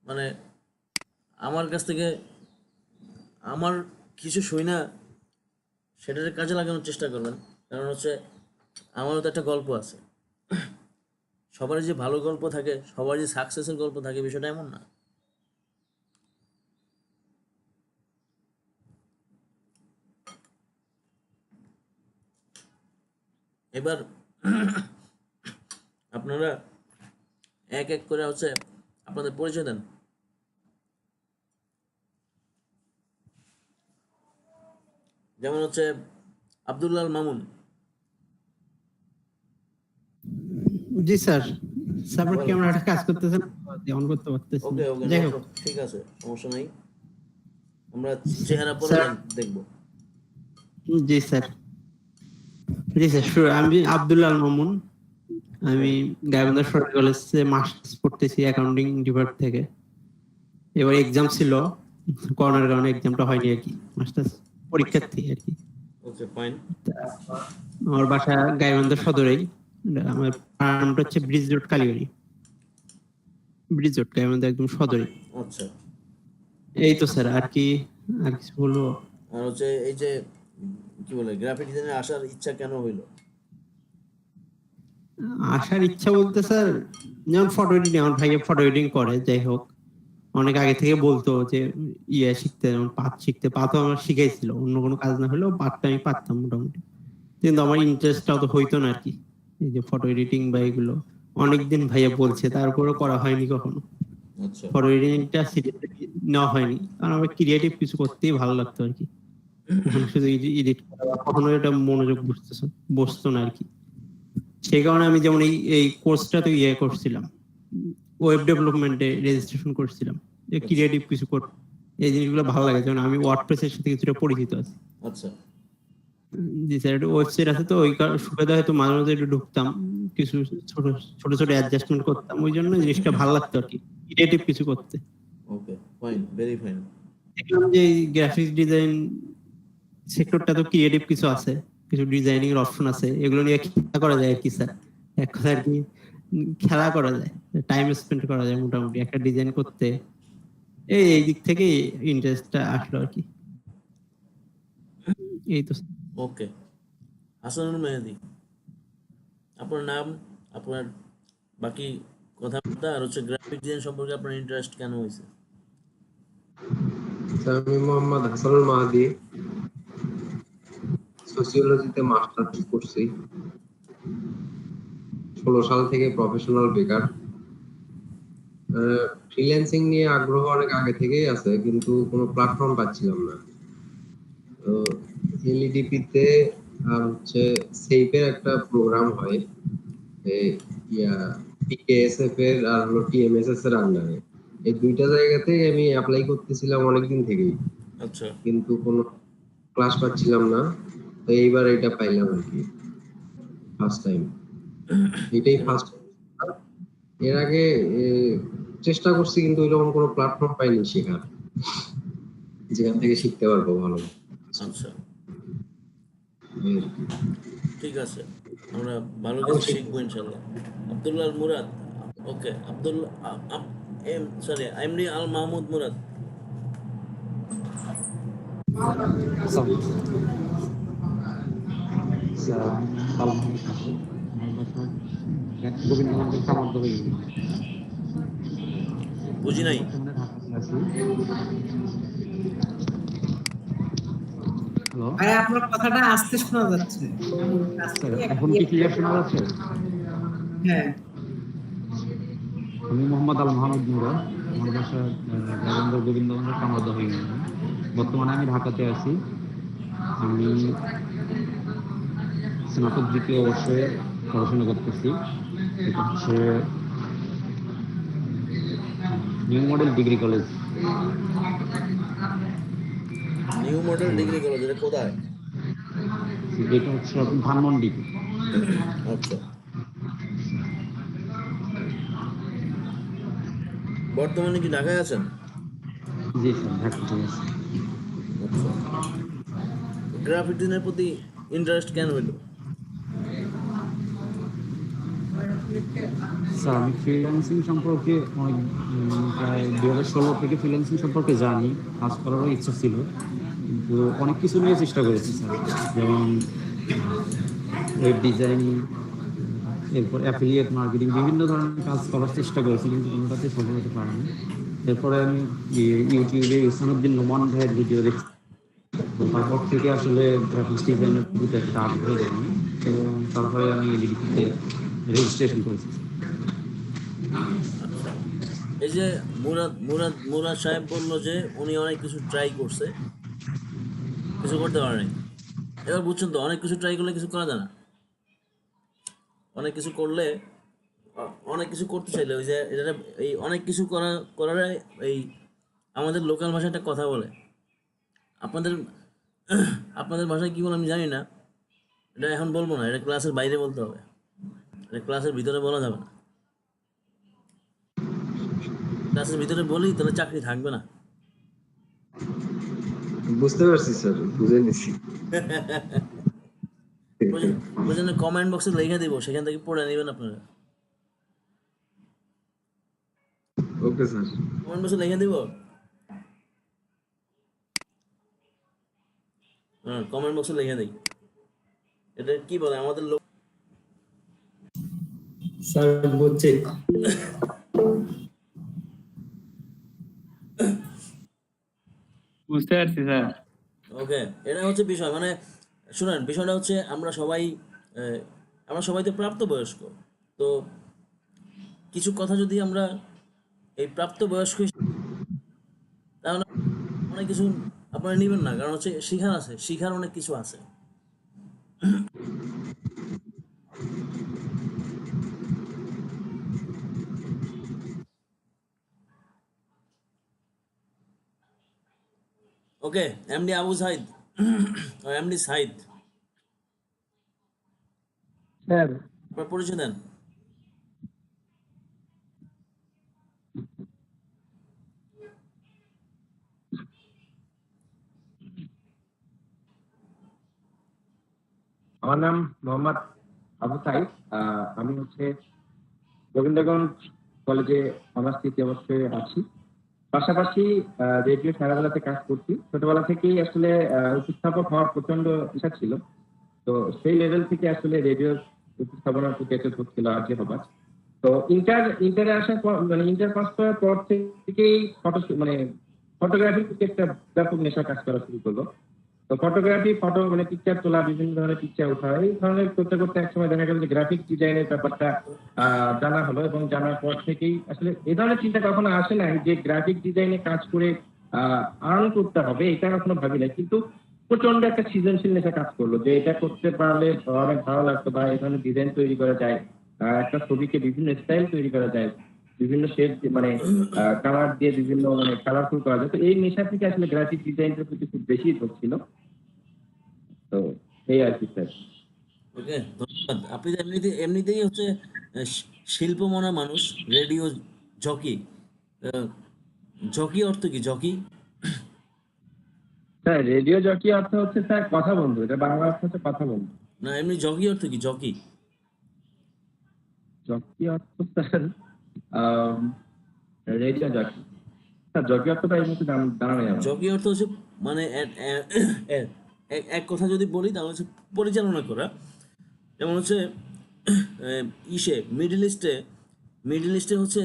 মানে আমার কাছ থেকে আমার কিছু শুই না সেটাকে কাজে লাগানোর চেষ্টা করবেন। কারণ হচ্ছে আমারও তো একটা গল্প আছে। সবার যে ভালো গল্প থাকে, সবার যে সাকসেসের গল্প থাকে, বিষয়টা এমন না। এবার আপনারা এক এক করে হচ্ছে আপনাদের পরিচয় দেন। যেমন হচ্ছে আব্দুল্লাহ মামুন। জি স্যার, সাপোর্ট বলেন। ক্যামেরাটা কাজ করতেছে না, অন করতে পারতেছি না। ওকে ওকে, যাই হোক ঠিক আছে, সমস্যা নাই। আমরা চেহারা পরে স্যার, দেন দেখবো। জি স্যার, জি স্যার আমি আব্দুল্লাহ আল মামুন। আমি গাইবান্ধা সরকারি কলেজে মাস্টার্স পড়তেছি অ্যাকাউন্টিং ডিপার্টমেন্ট থেকে। এবার এক্সাম ছিল, করোনার কারণে এক্সামটা হয়নি আর কি, মাস্টার্স পরীক্ষার্থী আর কি। Okay fine. আমার বাসা গাইবান্ধা সদরেই। আমার নামটা হচ্ছে ব্রিজ রোড কালীবাড়ি, ব্রিজ রোড গাইবান্ধা একদম সদরেই। আচ্ছা। এই তো স্যার, আর কি আর কিছু বলবো? আর হচ্ছে এই যে কি বলে গ্রাফিক ডিজাইনে আসার ইচ্ছা কেন হইলো? আসার ইচ্ছা বলতে স্যার, যেমন ফটো এডিটিং, আমার ভাইয়া ফটো এডিটিং করে, যাই হোক অনেক আগে থেকে বলতো যে ইয়ে শিখতে, যেমন পাত শিখতে। পাতও আমার শিখাইছিল, অন্য কোনো কাজ না হলেও পাতটা আমি পারতাম মোটামুটি, কিন্তু আমার ইন্টারেস্টটা অত হইতো না আর কি, এই যে ফটো এডিটিং বা এগুলো। অনেকদিন ভাইয়া বলছে, তারপরেও করা হয়নি কখনো। আচ্ছা। ফটো এডিটিংটা সিরিয়াসলি নেওয়া হয়নি, কারণ আমার ক্রিয়েটিভ কিছু করতেই ভালো লাগতো আর কি। কখনো শুধু এডিট করা বা কখনো এটা মনোযোগ বসতো না আর কি। সেই কারণে আমি যেমন এই কোর্সটাতে ইয়ে করছিলাম, ওয়েব ডেভেলপমেন্টে রেজিস্ট্রেশন করছিলাম, যে ক্রিয়েটিভ কিছু করতে। এই জিনিসগুলো ভালো লাগে, যেমন আমি ওয়ার্ডপ্রেসের সাথে কিছুটা পরিচিত আছি। আচ্ছা। জি স্যার, একটা ওয়েবসাইট আছে তো, ওই সুবিধা হয়তো মাঝে মাঝে একটু ঢুকতাম, কিছু ছোট ছোট ছোট অ্যাডজাস্টমেন্ট করতাম, ওই জন্য জিনিসটা ভালো লাগতো আর কি, ক্রিয়েটিভ কিছু করতে। Okay fine, very fine. দেখলাম যে এই গ্রাফিক্স ডিজাইন সেক্টরটা তো ক্রিয়েটিভ কিছু আছে, কিছু ডিজাইনিং এর অপশন আছে, এগুলো নিয়ে খেলা করা যায় আর কি স্যার। এক কথা আর কি, খেলা করা যায়, টাইম স্পেন্ড করা যায় মোটামুটি একটা ডিজাইন করতে। এই দিক থেকে ইন্টারেস্টটা আসলো আর কি। এই তো। ওকে, হাসানুল মেহেদি, আপনার নাম, আপনার বাকি কথাবার্তা, আর হচ্ছে গ্রাফিক ডিজাইন সম্পর্কে আপনার ইন্টারেস্ট কেন হয়েছে? আমি মোহাম্মদ হাসানুল মাহাদি, সোসিওলজিতে মাস্টার্স করছি। 16 সাল থেকে প্রফেশনাল বেকার। ফ্রিল্যান্সিং নিয়ে আগ্রহ অনেক আগে থেকেই আছে, কিন্তু কোনো প্ল্যাটফর্ম পাচ্ছিলাম না। তো এলইডিপিতে আর হচ্ছে সেইপের একটা প্রোগ্রাম হয়, পিকেএসএফ এর আর হলো টিএমএসএস এর আন্ডারে। এই দুইটা জায়গাতেই আমি অ্যাপ্লাই করতেছিলাম অনেকদিন থেকেই, আচ্ছা। কিন্তু কোনো ক্লাস পাচ্ছিলাম না। তো এইবার এটা পাইলাম আর কি, ফার্স্ট টাইম, এটাই ফার্স্ট। এর আগে চেষ্টা করছি, কিন্তু ওইরকম কোনো প্ল্যাটফর্ম পাইনি শেখার, যেখান থেকে শিখতে পারবো ভালো। আচ্ছা, ঠিক আছে, আমরা ভালো কিছু শিখবো ইনশাল্লাহ। আব্দুল্লাহ মুরাদ। ওকে, আব্দুল্লাহ সরি, এমডি আল মাহমুদ মুরাদ। বুঝি নাই। ভাই আপনার কথাটা আস্তে শোনা যাচ্ছে, এখন কি ক্লিয়ার শোনা যাচ্ছে? হ্যাঁ। আমি মোহাম্মদ আল মাহমুদ মুরাদ, আমার বাসা গাইবান্ধা গোবিন্দগঞ্জ কামরদহ ইউনিয়ন। বর্তমানে আমি ঢাকাতে আছি। আমি স্নাতক দ্বিতীয় বর্ষে পড়াশোনা করতেছি। এটা হচ্ছে new model degree college. New model degree college, এটা কোথায়? যেটা হচ্ছে ধানমন্ডি। আচ্ছা, বর্তমানে কি ঢাকায় আছেন? জি স্যার, ঢাকাতে আছি। আচ্ছা, গ্রাফিক ডিজাইনের প্রতি ইন্টারেস্ট কেন হইল? স্যার আমি ফ্রিল্যান্সিং সম্পর্কে অনেক প্রায় 2016 থেকে ফ্রিল্যান্সিং সম্পর্কে জানি, কাজ করারও ইচ্ছা ছিল, কিন্তু অনেক কিছু নিয়ে চেষ্টা করেছি স্যার, যেমন ওয়েব ডিজাইনিং, এরপর অ্যাফিলিয়েট মার্কেটিং, বিভিন্ন ধরনের কাজ করার চেষ্টা করেছি, কিন্তু কোনোটাতে সফল হতে পারিনি। এরপরে আমি ইউটিউবে ইহসানুদ্দিন নোমান ভাইয়ের ভিডিও দেখছি, তো তারপর থেকে আসলে গ্রাফিক্স ডিজাইনের প্রতি একটা আগ্রহ জানি, এবং তারপরে আমি এডিটিতে রেজিস্ট্রেশন করেছি। আচ্ছা, এই যে মুরাদ সাহেব বললো যে উনি অনেক কিছু ট্রাই করছে, কিছু করতে পারে নাই। এবার বুঝছেন তো, অনেক কিছু ট্রাই করলে কিছু করা যায় না। অনেক কিছু করলে, অনেক কিছু করতে চাইলে ওই যে এটা, এই অনেক কিছু করার এই আমাদের লোকাল ভাষায় একটা কথা বলে, আপনাদের আপনাদের ভাষায় কি বলে আমি জানি না, এটা এখন বলবো না, এটা ক্লাসের বাইরে বলতে হবে, এটা ক্লাসের ভিতরে বলা যাবে না। ক্লাসের ভিতরে বলি তাহলে চাকরি থাকবে না। বুঝতে পারছি স্যার, বুঝে নিছি। প্রয়োজনে কমেন্ট বক্সে লিখে দিব, সেখান থেকে পড়ে নেবেন আপনারা। Okay sir. কমেন্ট বক্সে লিখে দিব, হ্যাঁ কমেন্ট বক্সে লিখে দিই। এটা কি বলে আমাদের লোক, স্যার বলছে বুঝতে পারছি স্যার। ওকে, এটা হচ্ছে বিষয়। মানে শুনেন, বিষয়টা হচ্ছে আমরা সবাই তো প্রাপ্তবয়স্ক, তো কিছু কথা যদি আমরা এই প্রাপ্তবয়স্ক তাহলে অনেক কিছু আপনারা নেবেন না, কারণ হচ্ছে শিখার অনেক কিছু আছে। Okay, MD Abu Saeed, MD Saeed, sir আপনার পরিচয় দেন। আমার নাম মোহাম্মদ আবু সাইদ। আমি গোবিন্দগঞ্জ কলেজে অনার্স তৃতীয় বর্ষে আছি। পাশাপাশি রেডিও সারাবেলাতে কাজ করছি। ছোটবেলা থেকেই আসলে উপস্থাপক হওয়ার প্রচন্ড ইচ্ছা ছিল। তো সেই লেভেল থেকে আসলে রেডিও উপস্থাপনার প্রতি একটা ঝোঁক ছিল আজকে হবার। তো ইন্টারে আসার পর, মানে ইন্টার পাস করার পর থেকেই ফটোগ্রাফির প্রতি একটা ব্যাপক নেশা কাজ করা শুরু করলো। তো ফটো মানে পিকচার তোলা, বিভিন্ন ধরনের পিকচার ওঠা, এই ধরনের করতে করতে একসময় দেখা গেল যে গ্রাফিক ডিজাইনের ব্যাপারটা জানা হলো, এবং জানার পর থেকেই আসলে এই ধরনের চিন্তা কখনো আসে না যে গ্রাফিক ডিজাইনে কাজ করে আর্ন করতে হবে, এটা কখনো ভাবি না। কিন্তু প্রচন্ড একটা সৃজনশীল নেশা কাজ করলো যে এটা করতে পারলে অনেক ভালো লাগতো, বা এই ধরনের ডিজাইন তৈরি করা যায়, একটা ছবিকে বিভিন্ন স্টাইল তৈরি করা যায়, বিভিন্ন শেড মানে কালার দিয়ে বিভিন্ন মানে কালারফুল করা যায়। তো এই নেশা থেকে আসলে গ্রাফিক ডিজাইনের প্রতি খুব বেশি ঝোঁক ছিল। তো এই আর কি স্যার। ওকে, ধন্যবাদ। আপনি তো এমনিতেই হচ্ছে শিল্পমনা মানুষ, রেডিও জকি। জকি অর্থ কি জকি? স্যার রেডিও জকি অর্থ হচ্ছে স্যার কথা বন্ধু, এটা বাংলা অর্থ হচ্ছে কথা বন্ধু। না, এমনি জকি অর্থ কি জকি? জকি অর্থ sir radio jockey. Sir jockey অর্থটা এই মুহূর্তে জানা নেই আমার। জকি অর্থ হচ্ছে মানে এক কথা যদি বলি তাহলে হচ্ছে পরিচালনা করা। যেমন হচ্ছে মিডল ইস্টে হচ্ছে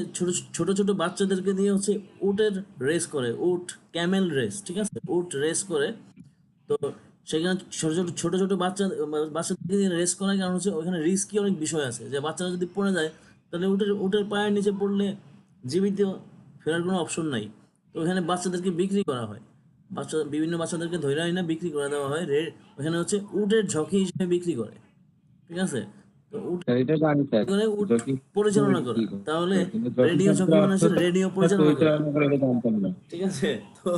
ছোট ছোট বাচ্চাদেরকে দিয়ে হচ্ছে উটের রেস করে, ক্যামেল রেস, ঠিক আছে, উট রেস করে। তো সেখানে ছোট ছোট বাচ্চাদেরকে দিয়ে রেস করার কারণ হচ্ছে ওখানে রিস্কি অনেক বিষয় আছে, যে বাচ্চারা যদি পড়ে যায় তাহলে উটের পায়ের নিচে পড়লে জীবিত ফেরার কোনো অপশন নাই। তো ওখানে বাচ্চাদেরকে বিক্রি করা হয়, বিভিন্ন বাচ্চাদেরকে ধরে না বিক্রি করে দেওয়া হয়, ওখানে হচ্ছে উটের ঝকি হিসেবে বিক্রি করে, ঠিক আছে। তো স্যার এটা জানি স্যার, করে উট জকি পরিচালনা করা, তাহলে কিন্তু জকি রেডিও শব্দের জকি মানে অর্থ হচ্ছে রেডিও পরিচালনা করা, পরিচালনা করে, এটা জানতাম না। ঠিক আছে। তো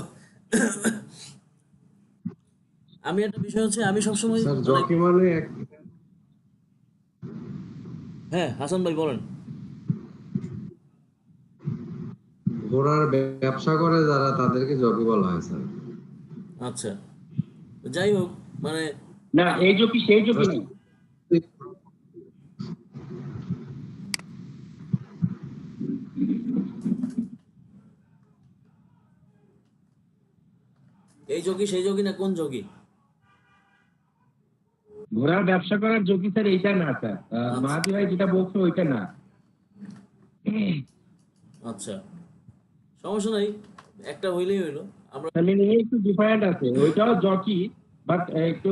আমি একটা বিষয় হচ্ছে আমি সবসময় স্যার জকি মানে হ্যাঁ হাসান ভাই বলেন। ঘোড়ার ব্যবসা করে যারা, তাদেরকে জকি বলা হয় স্যার। আচ্ছা, যাই হোক, মানে না এই জকি সেই জকি নেই। এই যোগী সেই যোগী না কোন যোগী? ঘোড়ার ব্যবসা করার ঝুঁকি স্যার এইটা না স্যার, মাহাদি ভাই যেটা বলছো ওইটা না। আচ্ছা, সমস্যা নাই, একটা হইলেই হইলো। আমরা মিনিং একটু ডিফারেন্ট আছে, ওইটাও জকি বাট একটু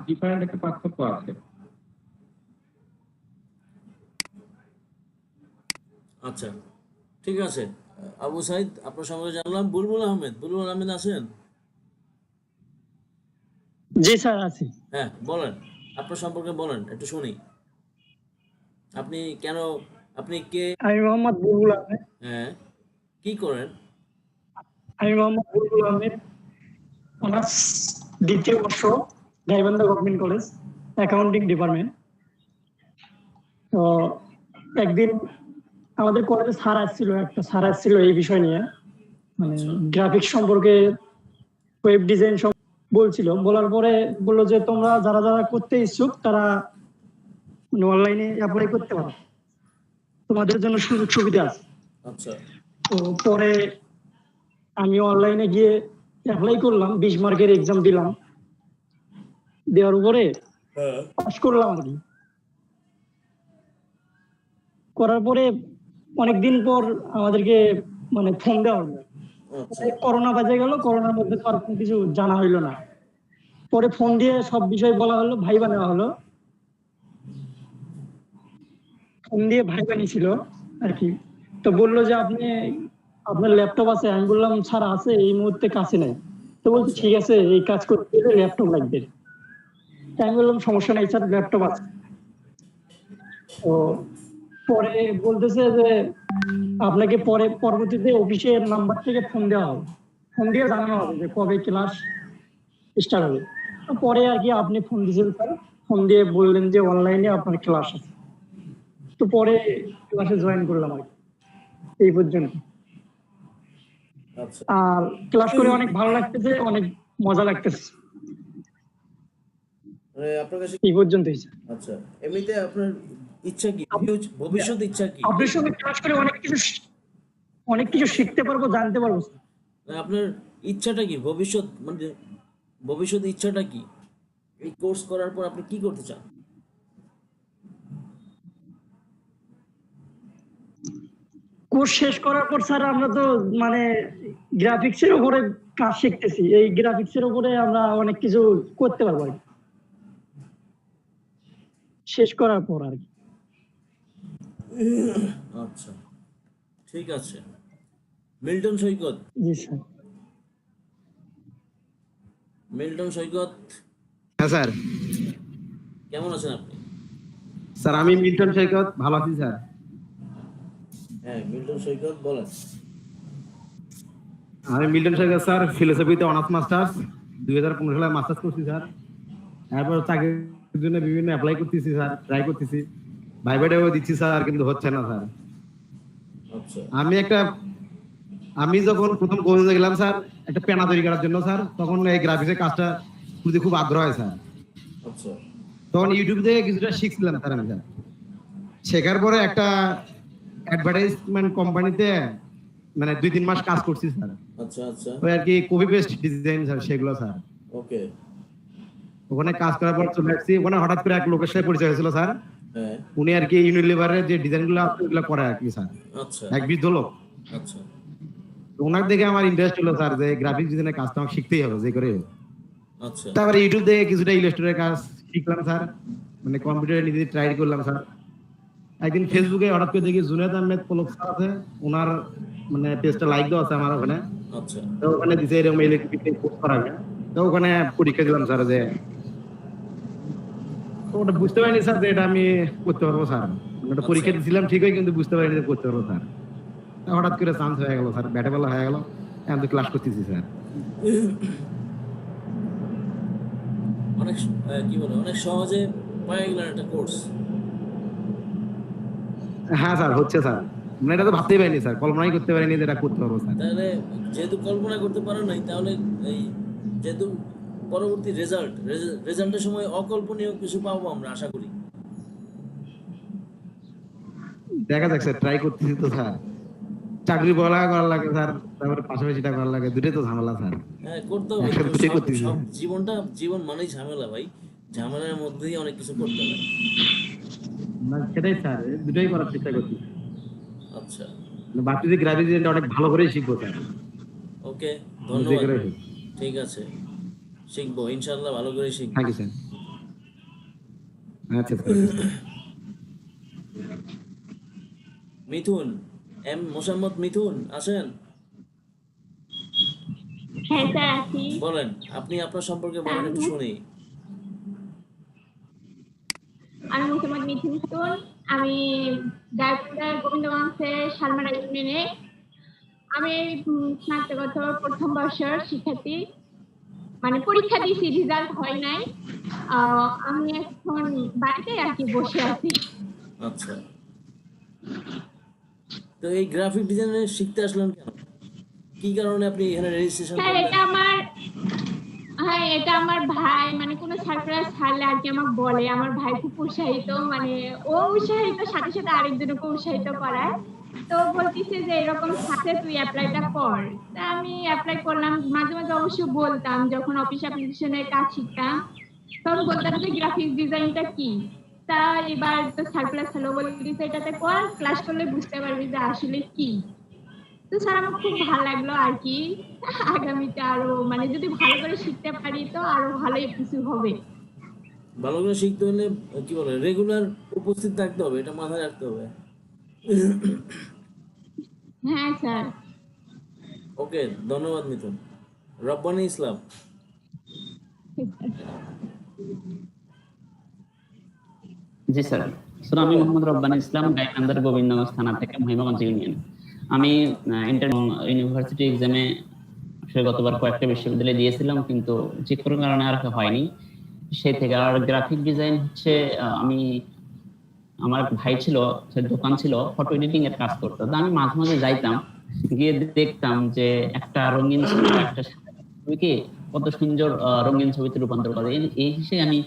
ডিফারেন্ট একটা পার্থক্য আছে। আচ্ছা, ঠিক আছে। আবু সাইদ, আপনার সঙ্গে জানলাম। বুলবুল আহমেদ আছেন? জি স্যার আছি। হ্যাঁ, বলেন, আপনার সম্পর্কে বলেন, একটু শুনি। আপনি কেন, আপনি কে? আমি মোহাম্মদ বুলবুল আহমেদ। হ্যাঁ, কি করেন? আমি মোহাম্মদ বুলবুল আহমেদ, অনার্স দ্বিতীয় বর্ষ, Gaibandha government college, accounting department. তো একদিন আমাদের কলেজে একটা স্যার আসছিল এই বিষয় নিয়ে, মানে গ্রাফিক্স সম্পর্কে, ওয়েব ডিজাইন বলছিল। বলার পরে বললো যে তোমরা যারা যারা করতে ইচ্ছুক তারা মানে অনলাইনে অ্যাপ্লাই করতে পারো, তোমাদের জন্য সুযোগ সুবিধা আছে। আচ্ছা, তো পরে আমি অনলাইনে গিয়ে অ্যাপ্লাই করলাম, 20 মার্কের এক্সাম দিলাম, দেওয়ার উপরে হ্যাঁ, পাস করলাম আর কি। করার পরে অনেকদিন পর আমাদেরকে মানে ফোন দেওয়া হলো। আচ্ছা, করোনা বাজে গেল, করোনার মধ্যে তো আর কোনো কিছু জানা হইলো না। পরে ফোন দিয়ে সব বিষয় বলা হলো, ভাইবা নেওয়া হলো। ফোন দিয়ে ভাইবা নিয়েছিল আর কি। তো বললো যে আপনার ল্যাপটপ আছে? আমি বললাম স্যার আছে, এই মুহূর্তে কাছে নাই। তো বলছে ঠিক আছে, এই কাজ করতে গেলে ল্যাপটপ লাগবে। তাই আমি বললাম সমস্যা নাই স্যার, ল্যাপটপ আছে। তো পরে বলতেছে যে আপনাকে পরবর্তীতে অফিসের নাম্বার থেকে ফোন দেওয়া হবে, ফোন দিয়ে জানানো হবে যে কবে ক্লাস স্টার্ট হবে। তো পরে আর কি আপনি ফোন দিয়েছেন স্যার, ফোন দিয়ে বললেন যে অনলাইনে আপনার ক্লাস আছে। তো পরে ক্লাসে জয়েন করলাম আর কি, এই পর্যন্ত। আচ্ছা। আর ক্লাস করে অনেক ভালো লাগতেছে, অনেক মজা লাগতেছে, মানে আপনার কাছে, এই পর্যন্তই। আচ্ছা, এমনিতে আপনার ইচ্ছা কি, ভবিষ্যৎ ইচ্ছা কি? আপনার সঙ্গে ক্লাস করে অনেক কিছু শিখতে পারবো, জানতে পারবো। মানে আপনার ইচ্ছাটা কি, ভবিষ্যৎ মানে ভবিষ্যৎ ইচ্ছাটা কি? এই কোর্স করার পর আপনি কি করতে চান? কোর্স শেষ করার পর স্যার আমরা তো মানে গ্রাফিক্স এর উপরে কাজ শিখতেছি, এই গ্রাফিক্স এর উপরে আমরা অনেক কিছু করতে পারবো আর কি, শেষ করার পর আর কি। আচ্ছা, ঠিক আছে। মিল্টন সৈকত, জি স্যার। হ্যাঁ স্যার। কেমন আছেন আপনি? স্যার আমি মিল্টন সৈকত, ভালো আছি স্যার। হ্যাঁ, মিল্টন সৈকত, বলেন। আমি মিল্টন সৈকত স্যার, ফিলোসফিতে অনার্স মাস্টার্স 2015 সালে মাস্টার্স করছি স্যার। এরপর চাকরির জন্য বিভিন্ন অ্যাপ্লাই করতেছি স্যার, ট্রাই করতেছি, ভাইবাটাও দিচ্ছি স্যার, কিন্তু হচ্ছে না স্যার। আচ্ছা, আমি যখন প্রথম কলেজে গেলাম স্যার, একটা পেনা তৈরি করার জন্য স্যার, তখন এই গ্রাফিক্সের কাজটা খুব আগ্রহ হয় স্যার। আচ্ছা, তখন ইউটিউব থেকে কিছুটা শিখছিলাম স্যার আমি স্যার। শেখার পরে একটা অ্যাডভার্টাইজমেন্ট কোম্পানিতে মানে 2-3 মাস কাজ করছি স্যার। আচ্ছা, আচ্ছা, ওই আর কি কপি পেস্ট ডিজাইন স্যার, সেগুলো স্যার। ওকে, ওখানে কাজ করার পর চলে আসছি। ওখানে হঠাৎ করে এক লোকের সাথে পরিচয় হয়েছিল স্যার। হ্যাঁ, উনি আর কি ইউনিলিভারের যে ডিজাইনগুলো ওগুলো করে আর কি স্যার, আচ্ছা, এক বৃদ্ধ লোক। আচ্ছা, তো ওনার দেখে আমার ইন্টারেস্ট হলো স্যার, যে গ্রাফিক ডিজাইনের কাজটা আমাকে শিখতেই হবে যে করে হোক। আচ্ছা, তারপরে ইউটিউব থেকে কিছুটা ইলাস্ট্রেটরের কাজ শিখলাম স্যার, মানে কম্পিউটারে নিজে ট্রাই করলাম স্যার। একদিন ফেসবুকে হঠাৎ করে দেখি জুনায়েদ আহমেদ পলক স্যার আছে, ওনার মানে পেজটা লাইক দেওয়া আছে আমার ওখানে। আচ্ছা, তো ওখানে দিছে এরকম ইলেকট্রিক কোর্স করাবে। তো ওখানে পরীক্ষা দিলাম স্যার, যে তো ওটা বুঝতে পারিনি স্যার যে এটা আমি করতে পারবো স্যার। ওটা পরীক্ষা দিয়েছিলাম ঠিকই, কিন্তু বুঝতে পারিনি যে করতে পারবো স্যার। হঠাৎ করে চান্স হয়ে গেল স্যার, ব্যাটে বলা হয়ে গেল, এখন তো ক্লাস করতেছি স্যার। অনেক কি বলে, অনেক সহজে পাওয়া গেল একটা কোর্স। হ্যাঁ স্যার, হচ্ছে স্যার, মানে এটা তো ভাবতেই পারিনি স্যার, কল্পনাই করতে পারিনি যে এটা করতে পারবো স্যার। তাহলে যেহেতু কল্পনা করতে পারো নাই, তাহলে এই যেহেতু পরবর্তী রেজাল্টের সময় অকল্পনীয় কিছু পাবো আমরা আশা করি। দেখা যাক স্যার, ট্রাই করতেছি তো স্যার। চাকরি বলা করা লাগে স্যার, তারপরে পাশাপাশি এটা করা লাগে, দুটোই তো ঝামেলা স্যার। হ্যাঁ, করতে হবে। একসাথে তো দুটোই সব করতেছি। সব জীবন মানেই ঝামেলা ভাই, ঝামেলার মধ্যেই অনেক কিছু করতে হয়। না সেটাই স্যার, দুটোই করার চেষ্টা করছি। আচ্ছা, বাড়িতে গ্রাফিক ডিজাইনটা অনেক ভালো করেই শিখবো স্যার। ওকে, যে ধন্যবাদ। করে হোক। ঠিক আছে, শিখবো ইনশাল্লাহ, ভালো করে শিখবো। Thank you sir. আচ্ছা স্যার। মিথুন, মোসাম্মদ মিথুন আছেন? হ্যাঁ স্যার আছি। বলেন, আপনি আপনার সম্পর্কে বলেন, একটু শুনি। আমি মোসাম্মদ মিথুন খাতুন। আমি গাইবান্ধার গোবিন্দগঞ্জের শালমারা ইউনিয়নে। আমি স্নাতকোত্তর প্রথম বর্ষের শিক্ষার্থী, মানে পরীক্ষা দিয়েছি, রেজাল্ট হয় নাই। আমি এখন বাড়িতে আর কি বসে আছি। আচ্ছা, তো এই গ্রাফিক ডিজাইনের শিখতে আসলেন কেন? কি কারণে আপনি এখানে রেজিস্ট্রেশন স্যার করলেন? এটা আমার ভাই, মানে কোনো সারপ্রাইজ ছাড়লে আর কি আমাকে বলে। আমার ভাই খুব উৎসাহিত, মানে ও উৎসাহিত সাথে সাথে আরেকজনকে উৎসাহিত করায়। তো বলতেছে যে এরকম থাকে, তুই অ্যাপ্লাইটা কর। তা আমি অ্যাপ্লাই করলাম। মাঝে মাঝে অবশ্য বলতাম, যখন অফিস অ্যাপ্লিকেশনের কাজ শিখতাম তখন বলতাম যে গ্রাফিক ডিজাইনটা কি। তা এবার তো সারপ্রাইজ হলো, বলতেছে এটাতে কর, ক্লাস করলে বুঝতে পারবি যে আসলে কি। তো স্যার আমার খুব ভালো লাগলো আর কি। আগামীতে আরো মানে যদি ভালো করে শিখতে পারি তো আরো ভালোই কিছু হবে। ভালো করে শিখতে হলে কি বলে, রেগুলার উপস্থিত থাকতে হবে, এটা মাথায় রাখতে হবে। হ্যাঁ স্যার। ওকে, ধন্যবাদ মিথুন। রব্বানী ইসলাম। জি স্যার। স্যার আমি মোহাম্মদ রব্বানী ইসলাম, গাইবান্ধার গোবিন্দগঞ্জ থানা থেকে, মহিমাগঞ্জ ইউনিয়ন। আমি ইন্টার ইউনিভার্সিটি এক্সামে আসলে গতবার কয়েকটা বিশ্ববিদ্যালয়ে দিয়েছিলাম, কিন্তু যে কোনো কারণে আর হয়নি। সেই থেকে আর গ্রাফিক ডিজাইন হচ্ছে আমি, আমার ভাই ছিল, সে দোকান ছিল, ফটো এডিটিং এর কাজ করতো। তো আমি মাঝে মাঝে যাইতাম, গিয়ে দেখতাম যে একটা রঙিন ছবি, একটা ছবিকে কত সুন্দর রঙিন ছবিতে রূপান্তর করে। এই হিসেবে আমি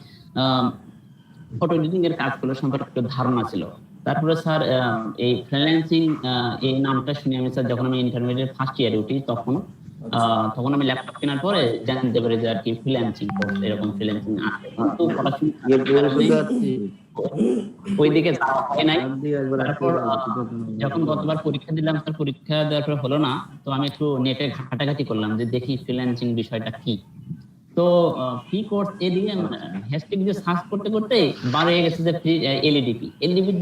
ফটো এডিটিং এর কাজগুলো সম্পর্কে একটু ধারণা ছিল। তারপরে স্যার এই ফ্রিল্যান্সিং এই নামটা শুনে আমি স্যার, যখন আমি ইন্টারমিডিয়েট ফার্স্ট ইয়ারে উঠি তখন আমি ল্যাপটপ কেনার পরে জানতে পারি যে আর কি ফ্রিল্যান্সিং কোর্স, এরকম ফ্রিল্যান্সিং আছে, কিন্তু পড়াশোনা ওইদিকে যাওয়া হয় নাই। তারপর যখন গতবার পরীক্ষা দিলাম, তার পরীক্ষা দেওয়ার পর হলো না, তো আমি একটু নেটে ঘাটাঘাটি করলাম যে দেখি ফ্রিল্যান্সিং বিষয়টা কি। তো ফ্রি কোর্স এদিকে হ্যাশট্যাগ দিয়ে সার্চ করতে করতে বার হয়ে গেছে যে ফ্রি এলডিপি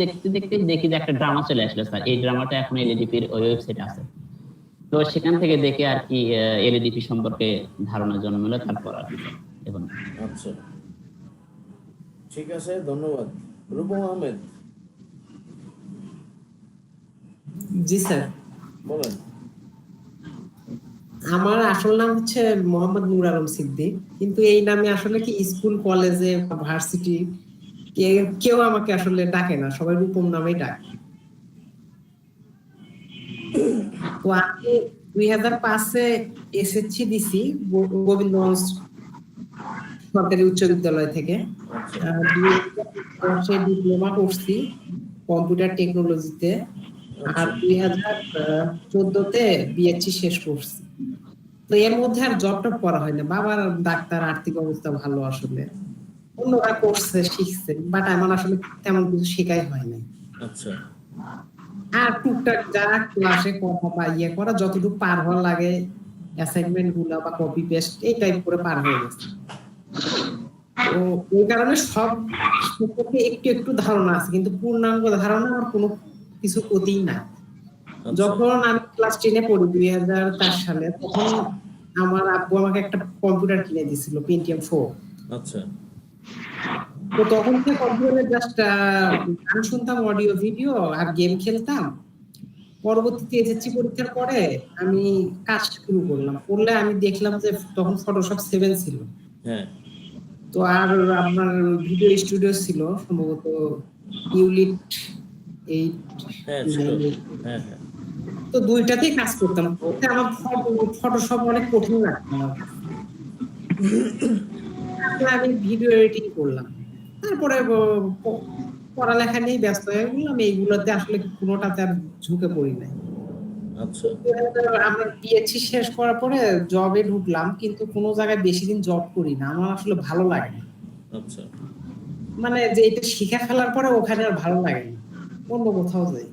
দেখতে দেখতে দেখি যে একটা ড্রামা চলে আসলো স্যার। এই ড্রামাটা এখন এলডিপির ওয়েবসাইটে আছে। তো সেখান থেকে দেখে আর কি এলডিপি সম্পর্কে ধারণা জন্মালো। তারপর আর কি এবং আচ্ছা, ঠিক আছে, ধন্যবাদ। রূপম আহমেদ, জি স্যার। বলেন। আমার আসল নাম হচ্ছে মোহাম্মদ নূর আলম সিদ্দিক, কিন্তু এই নামে আসলে কি স্কুল কলেজে ভার্সিটি কেউ আমাকে আসলে ডাকে না, সবাই রূপম নামেই ডাকে। তো আমি 2005-এ এসএসসি দিছি গোবিন্দগঞ্জ সরকারি উচ্চ বিদ্যালয় থেকে। 2010-এ ডিপ্লোমা করছি কম্পিউটার টেকনোলজিতে, আর 2014-তে বিএসসি শেষ করছি। তো এর মধ্যে আর জব টব করা হয় না, বাবার ডাক্তার, আর্থিক অবস্থা ভালো, আসলে অন্যরা করছে শিখছে, বাট আমার আসলে তেমন কিছু শেখাই হয় নাই। আচ্ছা, আর টুকটাক যা ক্লাসে কথা বা ইয়ে করা, যতটুকু পার হওয়া লাগে অ্যাসাইনমেন্ট গুলা বা কপি পেস্ট এই টাইপ করে পার হয়ে গেছে। তো এই কারণে সব সম্পর্কে একটু একটু ধারণা আছে, কিন্তু পূর্ণাঙ্গ ধারণা আমার কোনো কিছু প্রতি না। যখন আমি ক্লাস 10-এ পড়ি 2004 সালে, তখন আমার আব্বু আমাকে একটা কম্পিউটার কিনে দিয়েছিল, পেন্টিয়াম 4। আচ্ছা, তো তখন থেকে কম্পিউটারে জাস্ট গান শুনতাম, অডিও ভিডিও, আর গেম খেলতাম। পরবর্তীতে এসএসসি পরীক্ষার পরে আমি কাজ শুরু করলাম, করলে আমি দেখলাম যে তখন ফটোশপ 7 ছিল। হ্যাঁ, তো আর আপনার ভিডিও স্টুডিও ছিল সম্ভবত ইউলিট 8। হ্যাঁ ছিল, হ্যাঁ হ্যাঁ। তো দুইটাতেই কাজ করতাম। আমার ফটোশপ অনেক কঠিন লাগতো, আমি ভিডিও এডিটিং করলাম। তারপরে পড়ালেখা নিয়ে ব্যস্ত হয়ে গেলাম, এইগুলোতে আসলে কোনোটাতে আর ঝুঁকে পড়ি নাই। আচ্ছা আমরা বিএসসি শেষ করার পরে জবে ঢুকলাম, কিন্তু কোনো জায়গায় বেশি দিন জব করি না, আমার আসলে ভালো লাগে না। আচ্ছা মানে যে এটা শিখে ফেলার পরে ওখানে আর ভালো লাগে না, অন্য কোথাও যাই।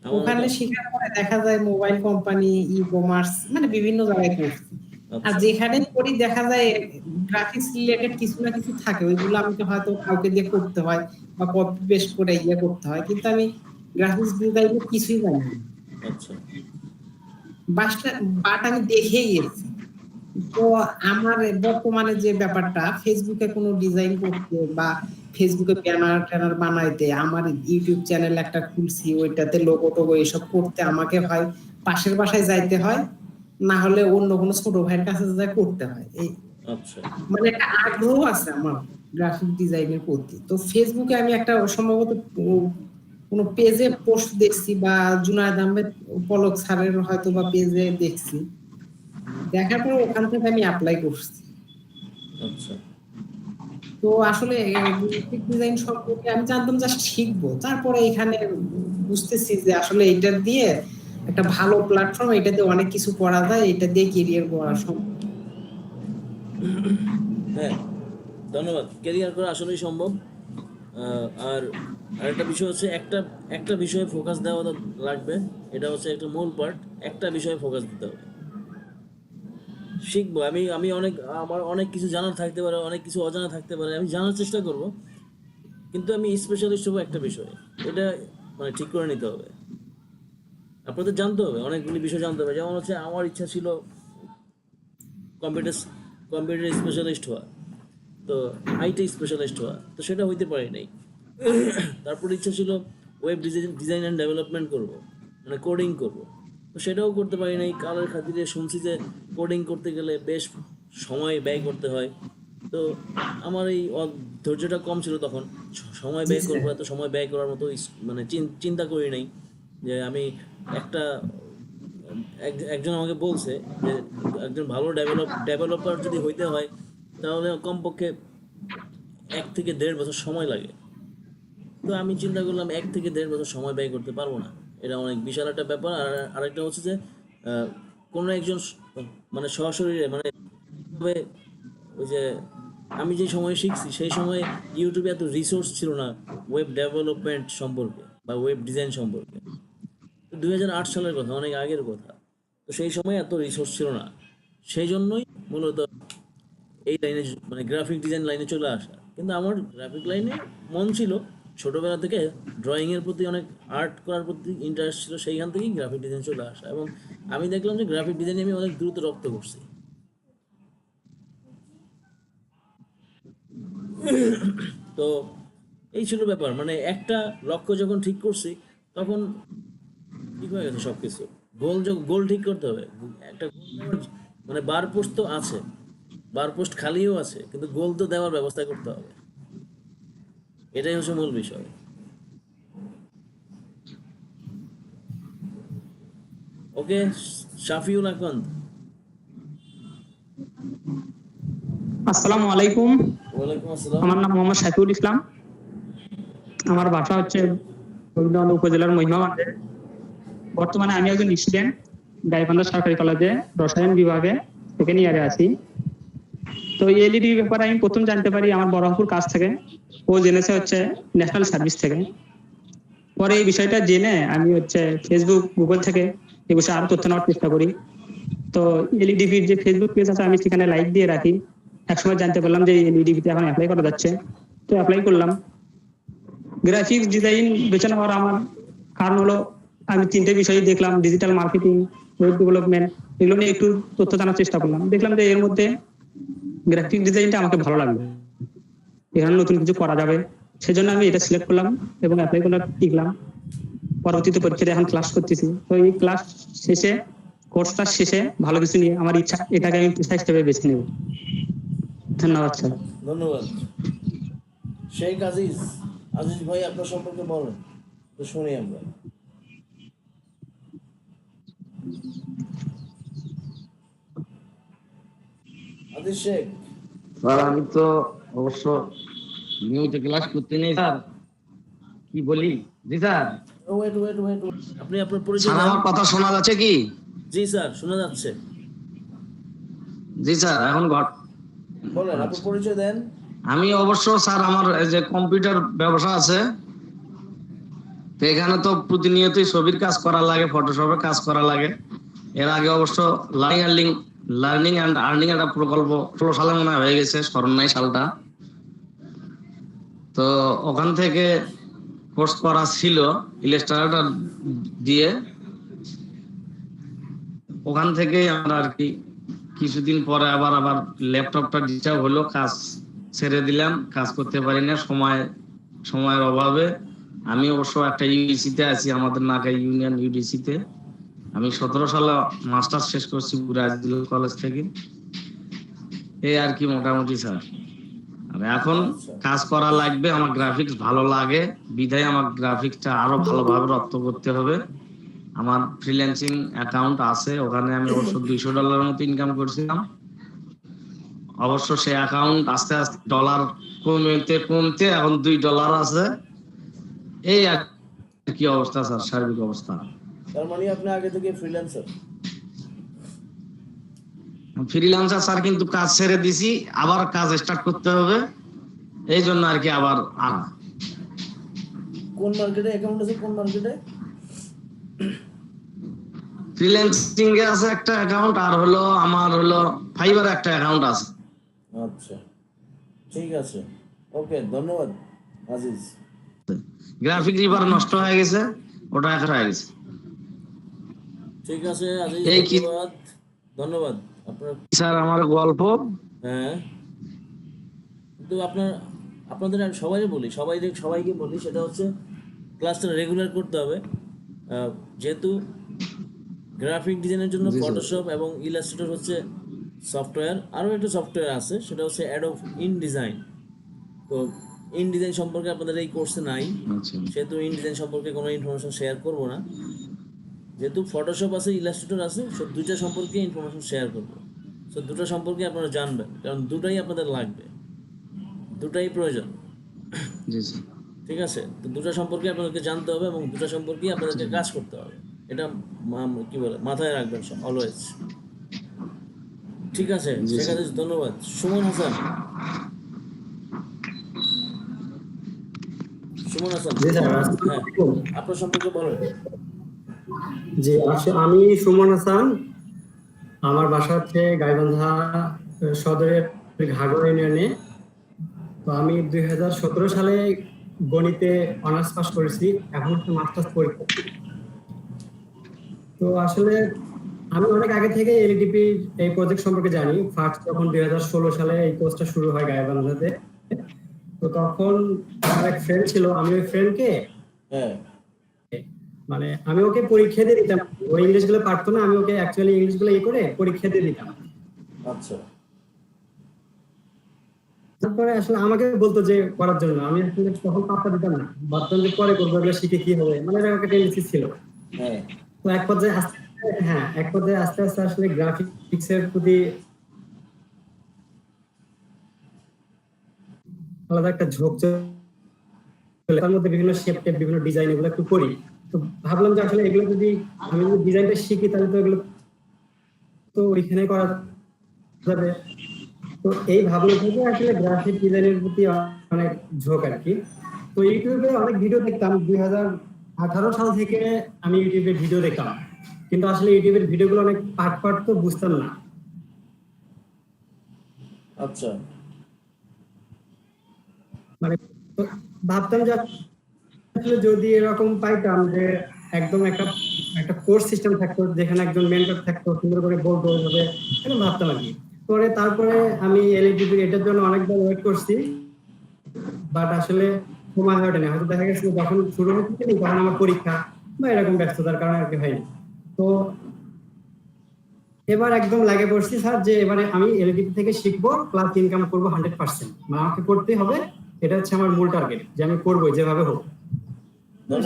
আমার ওখানে মতো- শেখার পরে দেখা যায় মোবাইল কোম্পানি, ই কমার্স, মানে বিভিন্ন জায়গায় করছি। আর আচ্ছা যেখানে করি দেখা যায় গ্রাফিক্স রিলেটেড কিছু না কিছু থাকে, ওইগুলো আমাকে হয়তো কাউকে দিয়ে করতে হয় বা কপি পেস্ট করে ইয়ে করতে হয়, কিন্তু আমি গ্রাফিক্স ডিজাইনের কিছুই জানি না। আচ্ছা বাট আমি দেখেই গেছি। তো আমার বর্তমানে যে ব্যাপারটা, ফেসবুকে কোনো ডিজাইন করতে বা ফেসবুকে ব্যানার ট্যানার বানাইতে, আমার ইউটিউব চ্যানেল একটা খুলছি, ওইটাতে লোগো টোগো এসব করতে আমাকে হয় পাশের বাসায় যাইতে হয়, না হলে অন্য কোনো ছোট ভাইয়ের কাছে যাই করতে হয়। এই আচ্ছা মানে একটা আগ্রহ আছে আমার গ্রাফিক ডিজাইনের প্রতি। তো ফেসবুকে আমি একটা সম্ভবত কোনো পেজে পোস্ট দেখছি, বা জুনায়েদ আহমেদ পলক স্যারের হয়তো বা পেজে দেখছি, দেখার পর ওখান থেকে আমি অ্যাপ্লাই করছি। আচ্ছা তো আসলে গ্রাফিক ডিজাইন সম্পর্কে আমি জানতাম জাস্ট শিখবো, তারপরে এখানে বুঝতেছি যে আসলে এটা দিয়ে একটা ভালো প্ল্যাটফর্ম, এটাতে অনেক কিছু করা যায়, এটা দিয়ে ক্যারিয়ার করা সম্ভব। হ্যাঁ ধন্যবাদ। ক্যারিয়ার করা আসলেই সম্ভব। আর আরেকটা বিষয় হচ্ছে একটা বিষয়ে ফোকাস দেওয়া লাগবে, এটা হচ্ছে একটা মূল পার্ট। একটা বিষয়ে ফোকাস দিতে হবে। শিখবো আমি আমার অনেক কিছু জানার থাকতে পারে, অনেক কিছু অজানা থাকতে পারে, আমি জানার চেষ্টা করব, কিন্তু আমি স্পেশালিস্ট হবো একটা বিষয়ে। এটা মানে ঠিক করে নিতে হবে। আপনাদের জানতে হবে, অনেকগুলি বিষয় জানতে হবে। যেমন হচ্ছে আমার ইচ্ছা ছিল কম্পিউটার স্পেশালিস্ট হওয়া, তো আইটি স্পেশালিস্ট হওয়া, তো সেটা হইতে পারি নাই। তারপর ইচ্ছা ছিল ওয়েব ডিজাইন অ্যান্ড ডেভেলপমেন্ট করব, মানে কোডিং করব, তো সেটাও করতে পারি নাই। কালের খাতিরে শুনছি যে কোডিং করতে গেলে বেশ সময় ব্যয় করতে হয়, তো আমার এই ধৈর্যটা কম ছিল তখন। সময় ব্যয় করবো, এত সময় ব্যয় করার মতো মানে চিন্তা করি নাই। যে আমি একজন আমাকে বলছে যে একজন ভালো ডেভেলপার যদি হইতে হয় তাহলে কমপক্ষে 1 থেকে 1.5 বছর সময় লাগে। তো আমি চিন্তা করলাম 1 থেকে 1.5 বছর সময় ব্যয় করতে পারবো না, এটা অনেক বিশাল একটা ব্যাপার। আর আরেকটা হচ্ছে যে কোনো একজন মানে সরাসরি মানে ওই যে আমি যে সময় শিখছি সেই সময় ইউটিউবে এত রিসোর্স ছিল না ওয়েব ডেভেলপমেন্ট সম্পর্কে বা ওয়েব ডিজাইন সম্পর্কে। 2008 সালের কথা, অনেক আগের কথা। তো সেই সময় এত রিসোর্স ছিল না, সেই জন্যই মূলত এই লাইনে মানে গ্রাফিক ডিজাইন লাইনে চলে আসা। কিন্তু আমার গ্রাফিক লাইনে মন ছিল ছোটবেলা থেকে, ড্রয়িং এর প্রতি, অনেক আর্ট করার প্রতি ইন্টারেস্ট ছিল, সেইখান থেকেই গ্রাফিক ডিজাইন চলে আসা। এবং আমি দেখলাম যে গ্রাফিক ডিজাইনে আমি অনেক দ্রুত রপ্ত করছি। তো এই ছিল ব্যাপার, মানে একটা লক্ষ্য যখন ঠিক করছি তখন ঠিক হয়ে গেছে সবকিছু। গোল ঠিক করতে হবে। একটা মানে বার পোস্ট তো আছে, বার পোস্ট খালিও আছে, কিন্তু গোল তো দেওয়ার ব্যবস্থা করতে হবে, এটাই হচ্ছে মূল বিষয়। ওকে, শাফিউল আকন্দ। আসসালামু আলাইকুম। ওয়ালাইকুম আসসালাম। আমার নাম মোহাম্মদ শাফিউল ইসলাম। আমার বাসা হচ্ছে রবীন্দ্রনাথ উপজেলার মহিমাগঞ্জে। বর্তমানে আমি একজন স্টুডেন্ট গাইবান্ধা সরকারি কলেজে রসায়ন বিভাগে সেকেন্ড ইয়ারে আছি। তো এলইডি ব্যাপারে আমি প্রথম জানতে পারি আমার বহরমপুর কাছ থেকে, ও জেনেছে হচ্ছে ন্যাশনাল সার্ভিস থেকে। পরে এই বিষয়টা জেনে আমি হচ্ছে ফেসবুক, গুগল থেকে এই বিষয়ে আরো তথ্য নেওয়ার চেষ্টা করি। তো এলইডিভির যে ফেসবুক পেজ আছে আমি সেখানে লাইক দিয়ে রাখি। একসময় জানতে পারলাম যে এলইডিভিতে এখন অ্যাপ্লাই করা যাচ্ছে, তো অ্যাপ্লাই করলাম। গ্রাফিক্স ডিজাইন বেছে নেওয়ার আমার কারণ হলো আমি 3টে বিষয় দেখলাম, ডিজিটাল মার্কেটিং, ওয়েব ডেভেলপমেন্ট, এগুলো নিয়ে একটু তথ্য জানার চেষ্টা করলাম। দেখলাম যে এর মধ্যে গ্রাফিক ডিজাইনটা আমাকে ভালো লাগলো, এখানে নতুন কিছু করা যাবে, সেজন্য আমি এটা সিলেক্ট করলাম এবং অ্যাপ্লাই করে টিকলাম। পরবর্তীতে পরীক্ষাতে এখন ক্লাস করতেছি। তো এই ক্লাস শেষে, কোর্সটা শেষে ভালো কিছু নিয়ে আমার ইচ্ছা এটাকে আমি পেশা হিসেবে বেছে নেব। ধন্যবাদ স্যার। ধন্যবাদ। শেখ আজিজ ভাই, আপনার সম্পর্কে বলেন তো শুনি আমরা। আজিজ শেখ। স্যার আমি তো অবশ্য নিয়মিত ক্লাস করতে নেই স্যার, কি বলি? জি স্যার। ওয়েট, আপনি আপনার পরিচয় স্যার আমার কথা শোনা যাচ্ছে কি? জি স্যার, শোনা যাচ্ছে। জি স্যার, এখন বলেন, আপনি পরিচয় দেন। আমি অবশ্য স্যার আমার এই যে কম্পিউটার ব্যবসা আছে, তো এখানে তো প্রতিনিয়তই ছবির কাজ করা লাগে, ফটোশপে কাজ করা লাগে। এর আগে অবশ্য লার্নিং অ্যান্ড আর্নিং একটা প্রকল্প 16 সালে মনে হয় হয়ে গেছে, স্মরণ নাই সালটা। তো ওখান থেকে কোর্স করা ছিল ইলাস্ট্রেটর দিয়ে। ওখান থেকে আমরা আর কি কিছুদিন পরে আবার ল্যাপটপটা ডিস্টার্ব হলো, কাজ ছেড়ে দিলাম, কাজ করতে পারি না সময়ের অভাবে। আমি অবশ্য একটা ইউডিসিতে আছি, আমাদের নাকাই ইউনিয়ন ইউডিসিতে। আমি 17 সালে মাস্টার্স শেষ করছি ব্রাজিল কলেজ থেকে। এই আর কি মোটামুটি স্যার। আর এখন কাজ করা লাগবে, আমার গ্রাফিক্স ভালো লাগে বিধায় আমার গ্রাফিক্সটা আরো ভালোভাবে রপ্ত করতে হবে। আমার ফ্রিল্যান্সিং অ্যাকাউন্ট আছে, ওখানে আমি অবশ্য $200 মতো ইনকাম করছিলাম। অবশ্য সেই অ্যাকাউন্ট আস্তে আস্তে ডলার কমতে এখন $2 আছে। এই আর কি অবস্থা স্যার, সার্বিক অবস্থা। তার মানে আপনি আগে থেকে ফ্রিল্যান্সার? ফ্রিল্যান্সার স্যার, কিন্তু কাজ ছেড়ে দিছি, আবার কাজ স্টার্ট করতে হবে, এই জন্য আর কি আবার কোন মার্কেটে অ্যাকাউন্ট আছে? কোন মার্কেটে? ফ্রিল্যান্সিং এ আছে একটা অ্যাকাউন্ট, আর হলো আমার হলো ফাইবারে একটা অ্যাকাউন্ট আছে। আচ্ছা, ঠিক আছে, ওকে, ধন্যবাদ আজিজ। গ্রাফিক রিভার নষ্ট হয়ে গেছে, ওটা এখন হয়ে গেছে। ঠিক আছে আজিজ, এই কি ধন্যবাদ আপনার। স্যার আমার গল্প। হ্যাঁ, কিন্তু আপনাদের সবাইকে বলি, সেটা হচ্ছে ক্লাসটা রেগুলার করতে হবে। যেহেতু গ্রাফিক ডিজাইনের জন্য ফটোশপ এবং ইলাস্ট্রেটর হচ্ছে সফটওয়্যার, আরও একটা সফটওয়্যার আছে, সেটা হচ্ছে অ্যাডোব ইনডিজাইন। তো ইনডিজাইন সম্পর্কে আপনাদের এই কোর্সে নাই, সেহেতু ইনডিজাইন সম্পর্কে কোনো ইনফরমেশন শেয়ার করব না। যেহেতু ফটোশপ আছে, ইলাস্ট্রেটর আছে, সো দুইটা সম্পর্কে ইনফরমেশন শেয়ার করবো। সো দুটো সম্পর্কে আপনারা জানবেন, কারণ দুটাই আপনাদের লাগবে, দুটাই প্রয়োজন। ঠিক আছে, তো দুটো সম্পর্কে আপনাদেরকে জানতে হবে এবং দুটো সম্পর্কে আপনাদেরকে কাজ করতে হবে, এটা কি বলে মাথায় রাখবেন অলওয়েজ। ঠিক আছে, শেখ আজিজ, ধন্যবাদ। সুমন হাসান, হ্যাঁ, আপনার সম্পর্কে বলেন। জি, আমি সুমন হাসান, আমার বাসা হচ্ছে গাইবান্ধা সদরের ঘাগড়া ইউনিয়নে। তো আমি 2017 সালে গণিতে অনার্স পাস করেছি, এখন হচ্ছে মাস্টার্স পরীক্ষা। তো আসলে আমি অনেক আগে থেকে এলডিপি এই প্রজেক্ট সম্পর্কে জানি। ফার্স্ট যখন 2016 সালে এই কোর্সটা শুরু হয় গাইবান্ধাতে, তো তখন আমার এক ফ্রেন্ড ছিল, আমি ওই ফ্রেন্ডকে মানে আমি ওকে পরীক্ষা দিয়ে দিতাম, ওই ইংলিশ গুলো পারতো না, আমি ওকে অ্যাকচুয়ালি ইংলিশ গুলো করে পরীক্ষা দিয়ে দিতাম। আচ্ছা, তারপরে আসলে আমাকে বলতো যে করার জন্য, আমি আসলে তখন পাত্তা দিতাম না, ভাবতাম যে পরে করবো, এগুলো শিখে কি হবে, মানে এরকম একটা টেন্ডেন্সি ছিল। তো এক পর্যায়ে আস্তে আস্তে আসলে গ্রাফিক্স এর প্রতি আলাদা একটা ঝোঁক চলে, তার মধ্যে বিভিন্ন শেপ টেপ, বিভিন্ন ডিজাইন এগুলো একটু করি। তো ভাবলাম যে আসলে এগুলো যদি আমি ডিজাইনটা শিখি, তাহলে তো এগুলো তো ওইখানে করা যাবে। তো এই ভাবনা থেকে আসলে গ্রাফিক ডিজাইনের প্রতি অনেক ঝোঁক আর কি। তো ইউটিউবে অনেক ভিডিও দেখতাম, 2018 সাল থেকে আমি ইউটিউবে ভিডিও দেখতাম, কিন্তু আসলে ইউটিউবের ভিডিওগুলো অনেক পার্ট তো বুঝতাম না। আচ্ছা, মানে ভাবতাম যে আসলে যদি এরকম পাইতাম যে একদম একটা কোর্স সিস্টেম থাকতো, যেখানে একজন মেন্টর থাকতো, সুন্দর করে বলতো, ওইভাবে এরকম ভাবতাম আর কি। তারপরে আমি এলইডিপি এটার জন্য অনেকবার ওয়েট করছি, বাট আসলে সময় হয়ে ওঠেনি। হয়তো দেখা গেছে যখন শুরু হচ্ছে তখন আমার পরীক্ষা বা এরকম ব্যস্ততার কারণে আর কি হয়নি। তো এবার একদম লাগে পড়ছি স্যার, যে এবারে আমি এলইডিপি থেকে শিখবো, প্লাস ইনকাম করবো 100%, মানে আমাকে করতেই হবে, এটা হচ্ছে আমার মূল টার্গেট, যে আমি করবো যেভাবে হোক।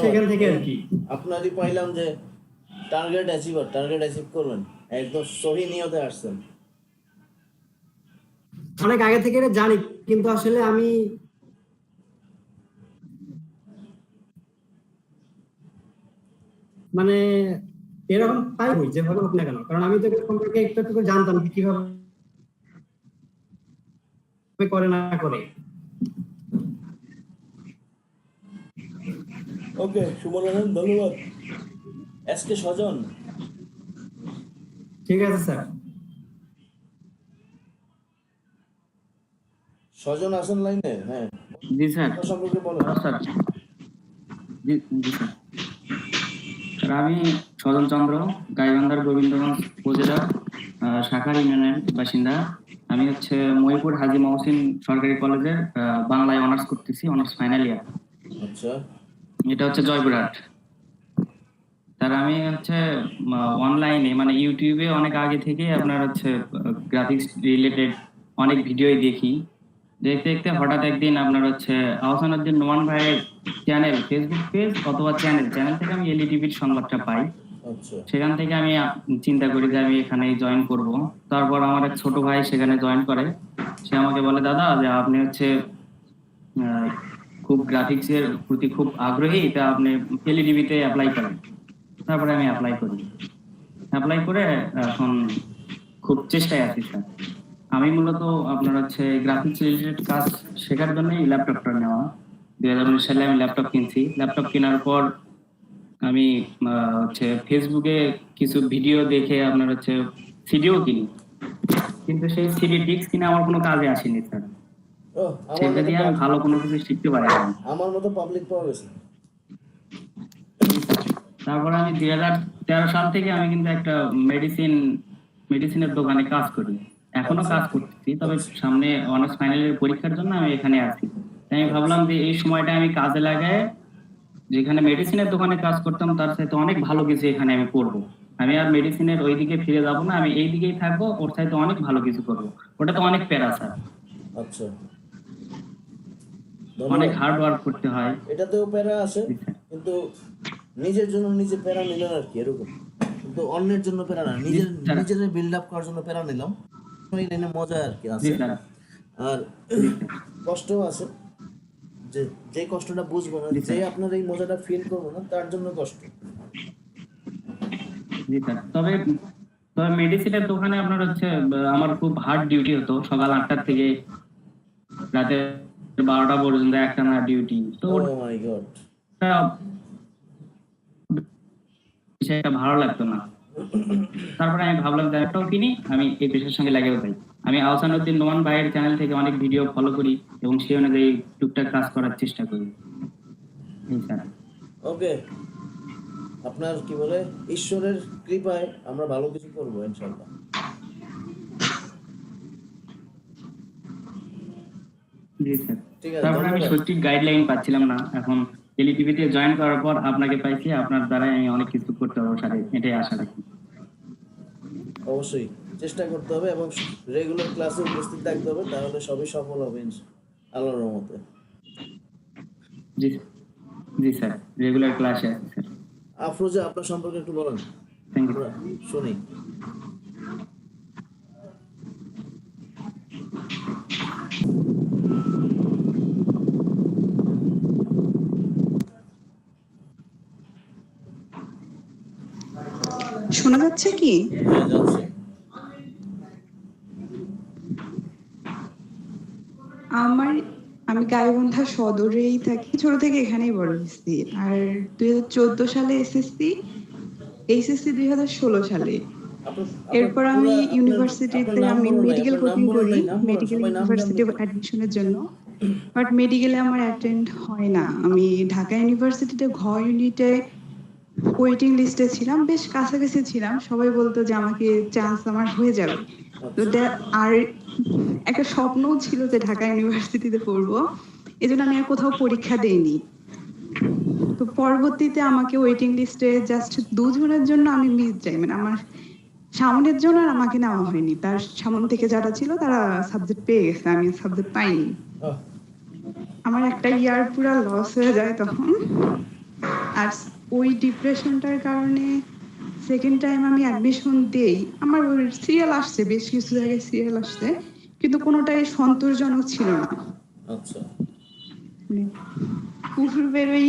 সেখান থেকে আর কি আপনারই পাইলাম যে টার্গেট অ্যাচিভ করবেন, একদম সহি নিয়তে আসছেন। অনেক আগে থেকে এটা জানি, কিন্তু আসলে আমি মানে এরকম পাই হই যেভাবে হোক না কেন, কারণ আমি তো এগুলো সম্পর্কে একটু একটু করে জানতাম যে কিভাবে করে না করে। ওকে সুমন আহমেদ, ধন্যবাদ। এসকে সজন, ঠিক আছে স্যার। সজন আসেন লাইনে? হ্যাঁ জি স্যার। আপনার সম্পর্কে বলেন। স্যার জি জি স্যার। স্যার আমি সজন চন্দ্র, গাইবান্ধার গোবিন্দগঞ্জ উপজেলা শাখার ইউনিয়নের বাসিন্দা। আমি হচ্ছে মহিপুর হাজী মহসিন সরকারি কলেজের বাংলায় অনার্স করতেছি, অনার্স ফাইনাল ইয়ার। আচ্ছা, এটা হচ্ছে জয়পুরহাট। স্যার আমি হচ্ছে অনলাইনে মানে ইউটিউবে অনেক আগে থেকে আপনার হচ্ছে গ্রাফিক্স রিলেটেড অনেক ভিডিওই দেখি। দেখতে দেখতে হঠাৎ একদিন আপনার হচ্ছে আহসানুদ্দিন নোমান ভাইয়ের চ্যানেল, ফেসবুক পেজ অথবা চ্যানেল থেকে আমি এলইটিভির সংবাদটা পাই। আচ্ছা, সেখান থেকে আমি চিন্তা করি যে আমি এখানে জয়েন করব। তারপর আমার এক ছোট ভাই সেখানে জয়েন করে। সে আমাকে বলে, দাদা যে আপনি হচ্ছে খুব গ্রাফিক্সের প্রতি খুব আগ্রহী, তা আপনি এলইটিভিতে অ্যাপ্লাই করেন। তারপরে আমি অ্যাপ্লাই করে এখন খুব চেষ্টায় আছি স্যার। আমি মূলত আপনার হচ্ছে গ্রাফিক্স রিলেটেড কাজ শেখার জন্যই ল্যাপটপটা নেওয়া। 2019 সালে আমি ল্যাপটপ কিনছি। ল্যাপটপ কেনার পর আমি হচ্ছে ফেসবুকে কিছু ভিডিও দেখে আপনার হচ্ছে সিডিও কিনি, কিন্তু সেই সিডি ডিস্ক কিনে আমার কোনো কাজে আসেনি স্যার। সেটা দিয়ে আমি ভালো কোনো কিছু শিখতে পারি না। আমার মতো পাবলিক পাওয়া গেছে। তারপর আমি 2013 সাল থেকে আমি কিন্তু একটা মেডিসিনের দোকানে কাজ করি, এখনো কাজ করতেছি। তবে সামনে অনার্স ফাইনালের পরীক্ষার জন্য আমি এখানে আছি। তাই আমি ভাবলাম যে এই সময়টা আমি কাজে লাগায়, যেখানে মেডিসিনের দোকানে কাজ করতাম তার সাথে অনেক ভালো কিছু এখানে আমি করবো। আমি আর মেডিসিনের ওই দিকে ফিরে যাবো না, আমি এই দিকেই থাকবো, ওর সাথে অনেক ভালো কিছু করবো। ওটা তো অনেক প্যারা স্যার, আচ্ছা, অনেক হার্ড ওয়ার্ক করতে হয়। এটাতেও প্যারা আছে, কিন্তু নিজের জন্য নিজে প্যারা নিলেন আর কি, এরকম। কিন্তু অন্যের জন্য প্যারা না, নিজের বিল্ড আপ করার জন্য প্যারা নিলাম। এই লাইনে মজা আর কি আছে, আর কষ্টও আছে। যে কষ্টটা বুঝবো না, যে আপনার এই মজাটা ফিল করবো না, তার জন্য কষ্ট। জি স্যার। তবে মেডিসিনের দোকানে আপনার হচ্ছে আমার খুব হার্ড ডিউটি হতো, সকাল 8টা থেকে রাতে 12টা পর্যন্ত একটানা ডিউটি। তো মাই গড, সেটা ভালো লাগতো না। তারপরে আমি ভাবলাম যে একটাও কিনি, আমি এই পেশার সঙ্গে লাগেও যাই। আমি আহসানুদ্দিন নোমান ভাইয়ের চ্যানেল থেকে অনেক ভিডিও ফলো করি এবং সেই অনুযায়ী টুকটাক কাজ করার চেষ্টা করি। ওকে, আপনার কি বলে ঈশ্বরের কৃপায় আমরা ভালো কিছু করবো ইনশাআল্লাহ। জি স্যার। ঠিক আছে, তারপরে আমি সঠিক গাইডলাইন পাচ্ছিলাম না, এখন এলইটিভিতে জয়েন করার পর আপনাকে পাইছি, আপনার দ্বারা আমি অনেক কিছু করতে পারবো স্যার, এটাই আশা রাখি। অবশ্যই চেষ্টা করতে হবে এবং রেগুলার ক্লাসে উপস্থিত থাকতে হবে, তাহলে সবই সফল হবে আল্লাহর রহমতে। জি জি স্যার, রেগুলার ক্লাসে আছি স্যার। আফরোজা, আপনার সম্পর্কে একটু বলেন, শুনি। শোনা যাচ্ছে কি? হ্যাঁ, যাচ্ছে। আমি গাইবান্ধা সদরেই থাকি, ছোট থেকে এখানেই বড় হয়েছি। আর 2014 সালে এসএসসি, এইচএসসি 2016 সালে। এরপর আমি ইউনিভার্সিটিতে আমি মেডিকেল কোচিং করি, মেডিকেল ইউনিভার্সিটি অ্যাডমিশনের জন্য। বাট মেডিকেলে আমার অ্যাটেন্ড হয় না। আমি ঢাকা ইউনিভার্সিটিতে ঘ ইউনিটে ওয়েটিং লিস্টে ছিলাম, বেশ কাছাকাছি ছিলাম। সবাই বলতো যে আমাকে চান্স আমার হয়ে যাবে। তো আর একটা স্বপ্নও ছিল যে ঢাকা ইউনিভার্সিটিতে পড়বো, এজন্য আমি আর কোথাও পরীক্ষা দেইনি। তো পরবর্তীতে আমাকে ওয়েটিং লিস্টে জাস্ট 2 জনের জন্য আমি মিস যাই, মানে আমার সামনের জন্য আর আমাকে নেওয়া হয়নি। তার সামনে থেকে যারা ছিল তারা সাবজেক্ট পেয়ে গেছে, আমি সাবজেক্ট পাইনি। আমার একটা ইয়ার পুরো লস হয়ে যায় তখন। আর ওই ডিপ্রেশনটার কারণে সেকেন্ড টাইম আমি অ্যাডমিশন দেই। আমার সিরিয়াল আসছে, বেশ কিছু জায়গায় সিরিয়াল আসছে, কিন্তু কোনোটাই সন্তোষজনক ছিল না। আচ্ছা, পূর্বের ওই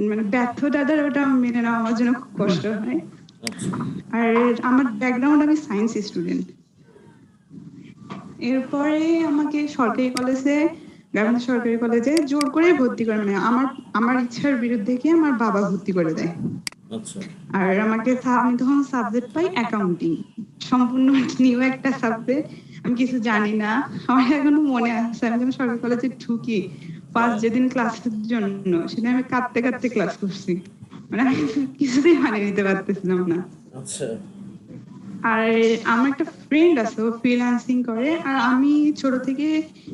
মানে ব্যর্থতাটা ওটা মেনে নেওয়া আমার জন্য খুব কষ্ট হয়। আচ্ছা আর আমার ব্যাকগ্রাউন্ড আমি সায়েন্স স্টুডেন্ট। এরপরে আমাকে সরকারি কলেজে, গাইবান্ধা সরকারি কলেজে জোর করে ভর্তি করে, মানে আমার ইচ্ছার বিরুদ্ধে গিয়ে আমার বাবা ভর্তি করে দেয়। আচ্ছা আর আমি তখন সাবজেক্ট পাই অ্যাকাউন্টিং, সম্পূর্ণ নিউ একটা সাবজেক্ট, আমি কিছু জানি না। আমার এখনো মনে আছে আমি যখন সরকারি কলেজে ঢুকি ফার্স্ট যেদিন ক্লাসের জন্য, সেদিন আমি কাঁদতে কাঁদতে ক্লাস করছি, মানে আমি কিছুতেই মানিয়ে নিতে পারতেছিলাম না। আচ্ছা আর আমার একটা ফ্রেন্ড আছে, ও ফ্রিল্যান্সিং করে, আর আমি ছোট থেকে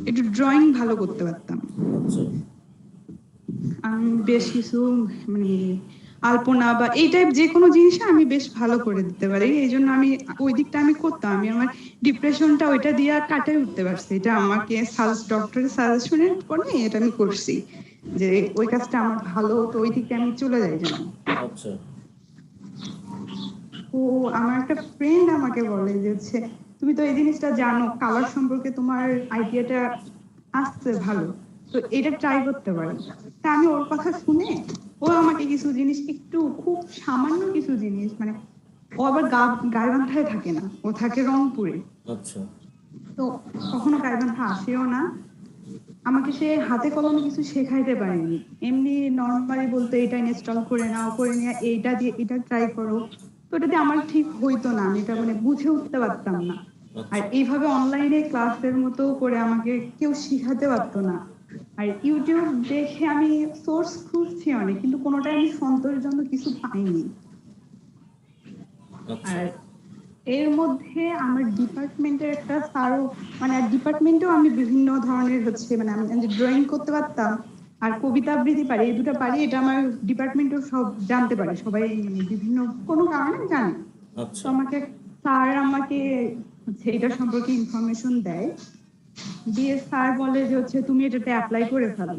একটু ড্রয়িং ভালো করতে পারতাম। আচ্ছা আমি বেশ কিছু মানে আলপনা বা এই টাইপ যে কোনো জিনিস আমি বেশ ভালো করে দিতে পারি, এই জন্য আমি ওই দিকটা আমি করতাম। আমি আমার ডিপ্রেশনটা ওইটা দিয়ে কাটিয়ে উঠতে পারছি। এটা আমাকে ডক্টরের সাজেশনের পরে এটা আমি করছি যে ওই কাজটা আমার ভালো, তো ওই দিকে আমি চলে যাই যেন। আচ্ছা তো আমার একটা ফ্রেন্ড আমাকে বলে যে হচ্ছে তুমি তো এই জিনিসটা জানো, কালার সম্পর্কে তোমার আইডিয়াটা আসছে ভালো, তো এটা ট্রাই করতে পারো। তা আমি ওর কথা শুনে ও আমাকে কিছু জিনিস, একটু খুব সামান্য কিছু জিনিস, মানে ও আবার গাইবান্ধায় থাকে না, ও থাকে রংপুরে, আচ্ছা তো কখনো গাইবান্ধা আসেও না। আমাকে সে হাতে কলমে কিছু শেখাইতে পারেনি, এমনি নর্মালি বলতো এটা ইনস্টল করে নাও, করে নিয়ে এইটা দিয়ে এটা ট্রাই করো, তো এটা দিয়ে আমার ঠিক হইতো না, আমি এটা মানে বুঝে উঠতে পারতাম না। আর এইভাবে অনলাইনে ক্লাসের মতো করে আমাকে কেউ শিখাতে পারতো না। আর ইউটিউব দেখে আমি সোর্স খুঁজছি অনেক, কিন্তু কোনোটাই আমি সন্তোষজনক কিছু পাইনি। আর এর মধ্যে আমার ডিপার্টমেন্টের একটা স্যারও, মানে ডিপার্টমেন্টেও আমি বিভিন্ন ধরনের হচ্ছে, মানে আমি ড্রয়িং করতে পারতাম আর কবিতা আবৃত্তি পারি, এই দুটো পারি, এটা আমার ডিপার্টমেন্টও সব জানতে পারে, সবাই মানে বিভিন্ন কোনো কারণে জানে। তো আমাকে স্যার আমাকে হচ্ছে এটা সম্পর্কে ইনফরমেশন দেয়, দিয়ে স্যার বলে যে হচ্ছে তুমি এটাতে অ্যাপ্লাই করে ফেলো।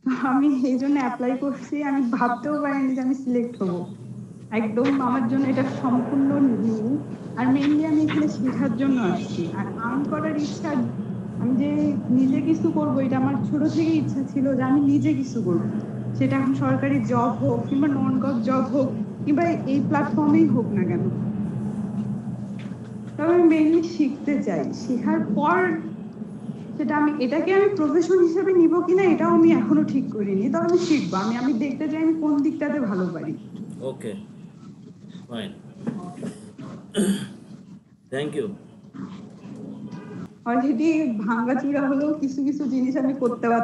তো আমি এই জন্য অ্যাপ্লাই করছি, আমি ভাবতেও পারিনি যে আমি সিলেক্ট হবো। একদম আমার জন্য এটা সম্পূর্ণ নিউ, আর মেইনলি আমি এখানে শেখার জন্য আসছি। আর আর্ন করার ইচ্ছা, আমি যে নিজে কিছু করবো, এটা আমার ছোট থেকে ইচ্ছা ছিল যে আমি নিজে কিছু করবো, সেটা এখন সরকারি জব হোক কিংবা নন গভ জব হোক কিংবা এই প্ল্যাটফর্মেই হোক না কেন। তবে আমি মেইনলি শিখতে চাই, শেখার পর সেটা আমি এটাকে আমি প্রফেশন হিসেবে নিব কিনা এটাও আমি এখনো ঠিক করিনি, তবে আমি শিখবো। আমি দেখতে চাই আমি কোন দিকটাতে ভালো পারি। Okay fine, thank you. Already ভাঙাচুরা হলেও কিছু কিছু জিনিস আমি করতে পারছি।